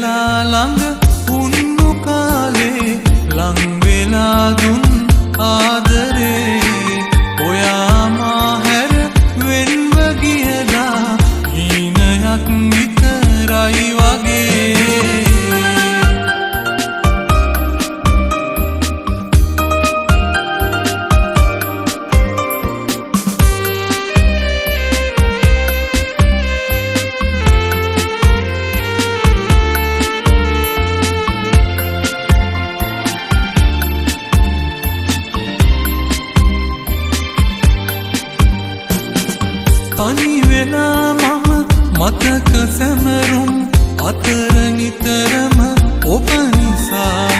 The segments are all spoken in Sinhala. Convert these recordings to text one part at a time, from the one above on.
වෙලා ළඟ උන්නු කාලේ ලං වෙලා දුන් ආදරේ ඔයා මා හැර වෙන්ව ගියදා හීනයක් විතරයි වගේ තනි වෙලා මම මතක සැමරුම් අතර නිතරම ඔබ නිසා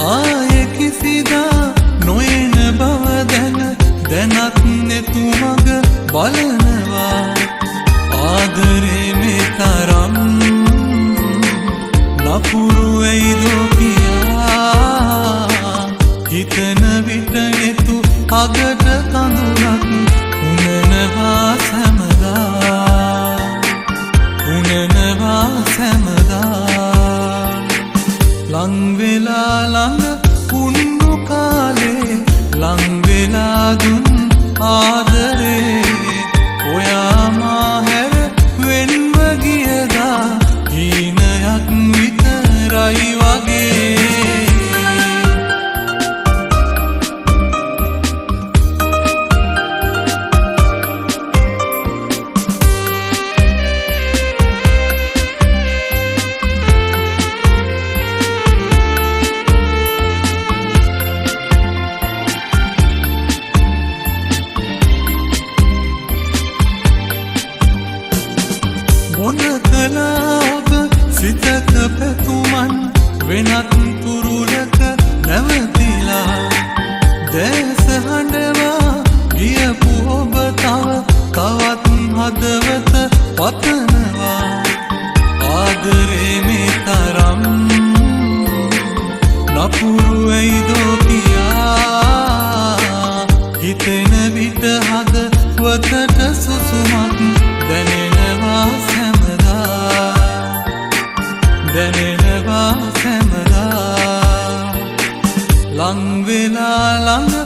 ආයේ කිසිදා නොයන බව දැනත් නෙතුමග බලනවා ආදරේ මේ තරම් නපුරු වෙයිදෝ කියා හිතන විට නෙතු අගට කඳුලක් උනනවා සැමදා ලං වෙලා ළඟ උන්නු කාලේ ලං වෙලා දුන් ආදරේ ඔයා මා හැර වෙන්ව ගියදා හීනයක් විතරයි වගේ මොන කලා ඔබ සිතක පැතුමන් වෙනත් පුරුලක නැවතිලා දැස හඬවා ගියපු ඔබ තවත් හදවත පතනවා ආදරේ මේ තරම් නපුරු වෙයිදෝ කියා හිතෙන විට හදවතට සුසුමක් දැනෙනවා සැමදා ලං වෙලා ළඟ